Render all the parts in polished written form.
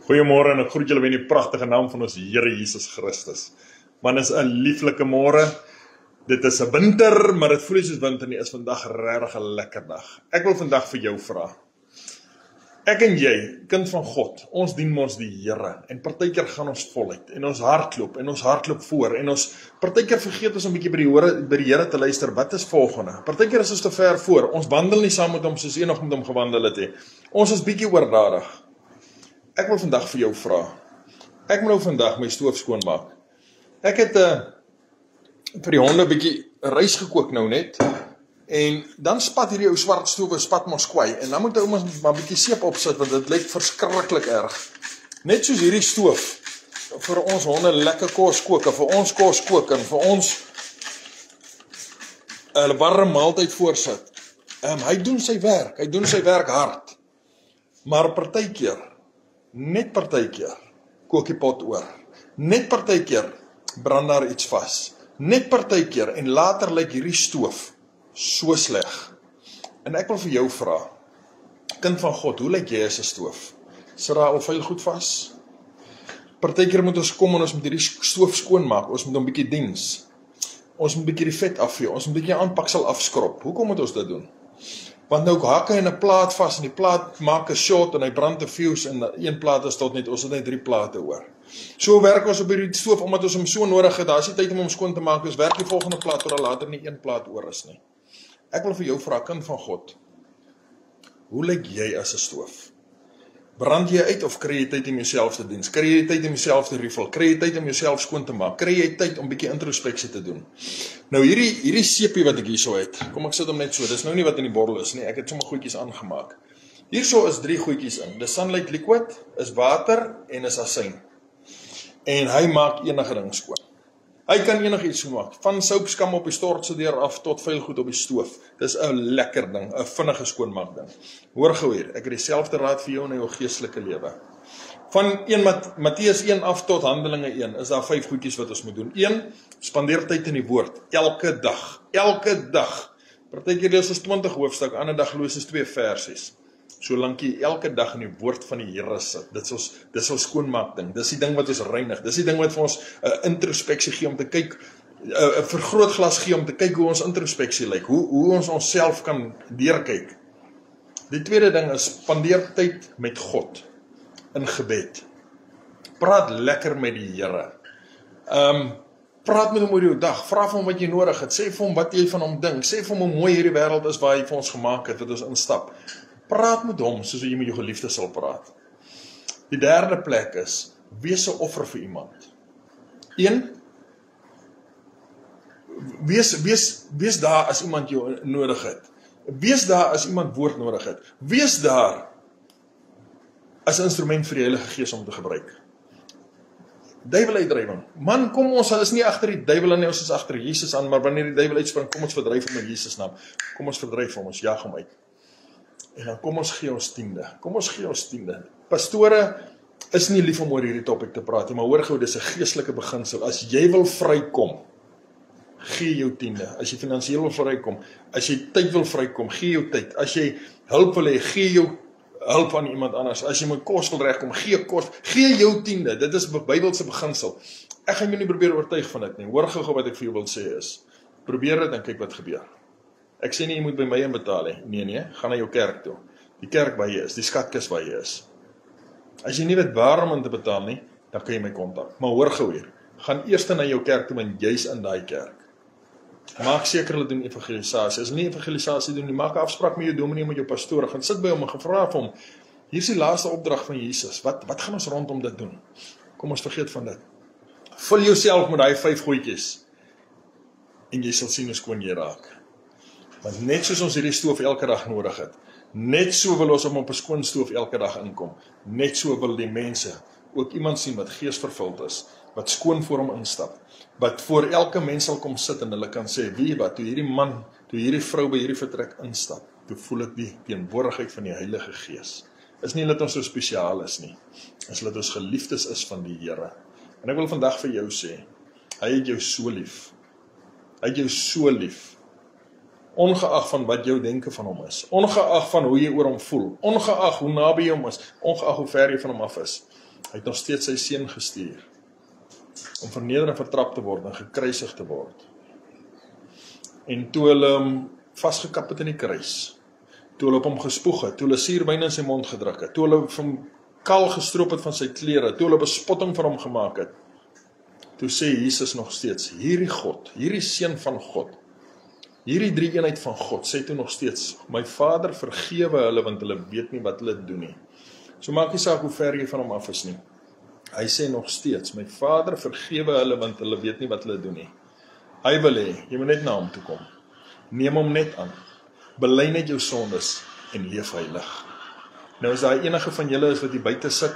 Goeiemôre en ek groet julle in die pragtige naam van ons Here Jesus Christus. Man, is 'n lieflike môre. Dit is 'n winter, maar dit voel nie soos winter nie. Is vandag regtig 'n lekker dag. Ek wil vandag vir jou vra. Ek en jy, kind van God, ons dien mos die Here en partykeer gaan ons voluit en ons hardloop voor en ons partykeer vergeet ons 'n bietjie by die Here te luister. Wat is volgende? Partykeer is ons te ver voor. Ons wandel nie saam met hom soos eendag met hom gewandel het nie. Ons is bietjie oordadig. Ek wil vandag vir jou vra. Ek moet nou vandag my stoof skoonmaak. Ek het vir die honde 'n bietjie rys gekook nou net. En dan spat hierdie ou swart stoof, spat mos kwai. En dan moet ou maar 'n bietjie seep opsit want dit lyk verskriklik erg. Net soos hierdie stoof vir ons honde lekker kos kook en vir ons kos kook en vir ons 'n warm maaltyd voorsit. Hy doen sy werk hard. Maar net partykeer kook die pot oor. Net partykeer brand daar iets vas. Net partykeer en later lyk hierdie stoof so sleg. En ek wil vir jou vra, kind van God, hoe lyk jy as 'n stoof? Sit daar al vuil goed vas? Partykeer moet ons kom en ons moet hierdie stoof skoonmaak. Ons moet hom bietjie diens. Ons moet bietjie die vet afvee. Ons moet bietjie aanpaksel afskrob. Hoekom moet ons dit doen? Want nou hak hy in 'n plaat vas en die plaat maak 'n shot en hy brand 'n fuse en een plaat is tot net, ons het net 3 plate oor. So werk ons op hierdie stoof omdat ons hom so nodig het. Daar is nie tyd om hom skoon te maak. Ons werk die volgende plaat totdat later nie 1 plaat oor is nie. Ek wil vir jou vra, kind van God, hoe lyk jy as 'n stoof? Brand jy uit of kry jy tyd om jouself te diens? Kry jy tyd om jouself te refill? Kry jy tyd om jouself skoon te maak? Kry jy tyd om bietjie introspeksie te doen? Nou hierdie seepie wat ek hierso het, kom ek sit hom net so, dis nou nie wat in die bottel is nie, ek het sommer goedjies aangemaak. Hierso is 3 goedjies in, dis Sunlight Liquid, is water en is asyn. En hy maak enige ding skoon. Hy kan enigiets maak, van soupskam op die stortse deur af tot vuil goed op die stoof. Dis 'n lekker ding, 'n vinnige skoonmaak ding. Hoor gou hier, ek het dieselfde raad vir jou in jou geestelike lewe. Van Matteus 1 af tot Handelinge 1 is daar 5 goedjies wat ons moet doen. 1, spandeer tyd in die woord, elke dag. Partykeer lees ons 20 hoofstuk, ander dag lees ons 2 versies. Solank jy elke dag in die woord van die Here sit, dis ons skoonmaak ding, dis die ding wat ons reinig, dis die ding wat vir ons 'n introspeksie gee om te kyk, 'n vergrootglas gee om te kyk hoe ons introspeksie lyk, hoe ons onsself kan deurkyk. Die tweede ding is, spandeer tyd met God, in gebed. Praat lekker met die Here. Praat met hom oor jou dag, vra vir hom wat jy nodig het, sê vir hom wat jy van hom dink, sê vir hom hoe mooi hierdie wêreld is waar hy vir ons gemaak het, wat ons instap. Praat met hom soos jy met jou geliefde sal praat. Die derde plek is, wees 'n offer vir iemand. 1, wees daar as iemand jou nodig het. Wees daar as iemand woord nodig het. Wees daar as 'n instrument vir die Heilige Gees om te gebruik. Duiweluitdrywing. Man, kom ons is nie agter die duiwel aan nie, ons is agter Jesus aan, maar wanneer die duiwel uitspring, kom ons verdryf hom in Jesus naam. Kom ons verdryf hom, ons jag hom uit. En dan kom ons gee ons 10de. Pastore is nie lief om oor hierdie topik te praat nie, maar hoor gou, dis 'n geestelike beginsel. As jy wil vrykom, gee jou 10de. As jy finansiëel wil vrykom, as jy tyd wil vrykom, gee jou tyd. As jy hulp wil hê, gee jou hulp aan iemand anders. As jy met kos wil regkom, gee kos. Gee jou 10de. Dit is 'n Bybelse beginsel. Ek gaan jou nie probeer oortuig van dit nie. Hoor gou wat ek vir jou wil sê is, probeer dit en kyk wat gebeur. Ek sê nie, jy moet by my inbetaal nie. Nee, gaan na jou kerk toe. Die kerk waar jy is, die skatkis waar jy is. As jy nie weet waarom om te betaal nie, dan kan jy my kontak. Maar hoor gou hier, gaan eers na jou kerk toe en jy's in daai kerk. Maak seker hulle doen evangelisasie. As hulle nie evangelisasie doen nie, maak 'n afspraak met jou dominee, met jou pastoor, gaan sit by hom en gevra vir hom, hier is die laaste opdrag van Jesus, wat gaan ons rondom dit doen? Kom ons vergeet van dit. Vul jouself met daai 5 goedjies, en jy sal sien hoe skoon jy raak. Want net soos ons hierdie stoof elke dag nodig het, net so wil ons op 'n skoon stoof elke dag inkom, net so wil die mense ook iemand sien wat geesvervuld is, wat skoon voor hom instap, wat voor elke mens sal kom sit en hulle kan sê, wie wat, toe hierdie man, toe hierdie vrou by hierdie vertrek instap, toe voel ek die teenwoordigheid van die Heilige Gees. Is nie dat ons so spesiaal is nie, is dat ons geliefdes is van die Here. En ek wil vandag vir jou sê, hy het jou so lief. Hy het jou so lief. ongeag van wat jou denke van hom is, ongeag van hoe jy oor hom voel, ongeag hoe naby jy hom is, ongeag hoe ver jy van hom af is. Hy het nog steeds sy seun gestuur, om verneder en vertrap te word en gekruisig te word. En toe hulle hom vasgekap het in die kruis, toe hulle op hom gespoeg het, toe hulle suurwyn in sy mond gedruk het, toe hulle hom kaal gestroop het van sy klere, toe hulle bespotting van hom gemaak het, toe sê Jesus nog steeds, hierdie God, hierdie seun van God, hierdie drie eenheid van God, sê toe nog steeds, my Vader vergewe hulle, want hulle weet nie wat hulle doen nie. So maak nie saak hoe ver jy van hom af is nie. Hy sê nog steeds, my Vader vergewe hulle, want hulle weet nie wat hulle doen nie. Hy wil hê, jy moet net na hom toe kom. Neem hom net aan. Bely net jou sondes en leef heilig. Nou as daar enige van julle is wat hier buite sit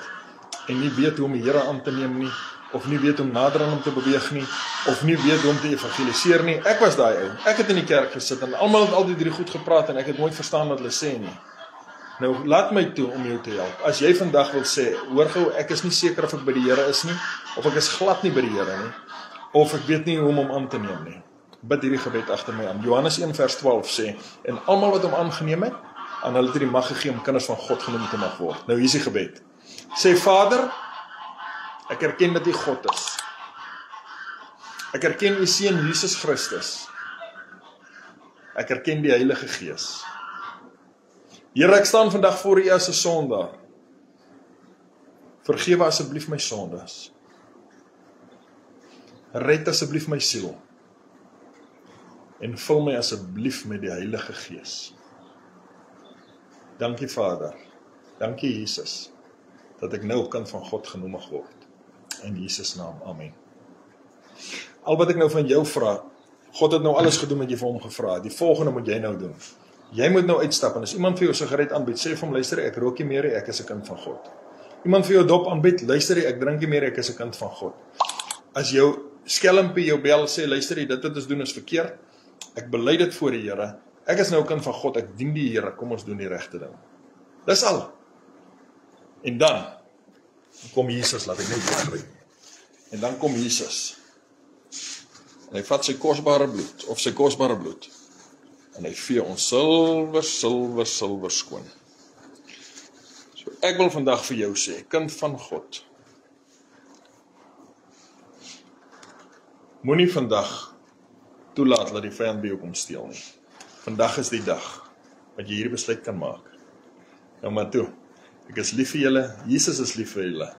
en nie weet hoe om die Here aan te neem nie, of nie weet hoe om nader aan hom te beweeg nie, of nie weet hoe om te evangeliseer nie. Ek was daai ou. Ek het in die kerk gesit en almal het altyd hierdie goed gepraat en ek het nooit verstaan wat hulle sê nie. Nou laat my toe om jou te help. As jy vandag wil sê, hoor gou, ek is nie seker of ek by die Here is nie, of ek is glad nie by die Here nie, of ek weet nie hoe om hom aan te neem nie. Bid hierdie gebed agter my aan. Johannes 1 vers 12 sê, en almal wat hom aangeneem het, aan hulle het die mag gegee om kinders van God genoem te mag word. Nou hier is die gebed. Sê Vader, ek erken dat U God is. Ek erken U Seun Jesus Christus. Ek erken die Heilige Gees. Here, ek staan vandag voor U as 'n sondaar. Vergewe asseblief my sondes. Red asseblief my siel. En vul my asseblief met die Heilige Gees. Dankie Vader. Dankie Jesus. Dat ek nou kind van God genoem mag word. In Jesus naam, amen. Al wat ek nou van jou vra, God het nou alles gedoen wat jy vir hom gevra het. Die volgende moet jy nou doen. Jy moet nou uitstap, en as iemand vir jou sigaret aanbied, sê vir hom, luister, ek rook nie meer, ek is 'n kind van God. Iemand vir jou dop aanbied, luister, ek drink nie meer, ek is 'n kind van God. As jou skelmpie jou bel, sê, luister, dit wat ons doen is verkeerd, ek bely dit voor die Here, ek is nou 'n kind van God, ek dien die Here, kom ons doen die regte ding. Dis al. En dan kom Jesus, laat ek net begryp. En dan kom Jesus, en hy vat sy kosbare bloed, of sy kosbare bloed, en hy vee ons silwer skoon. So ek wil vandag vir jou sê, kind van God, moenie vandag toelaat dat die vyand by jou kom steel nie. Vandag is die dag wat jy hierdie besluit kan maak. Nou maar toe, ek is lief vir julle, Jesus is lief vir julle,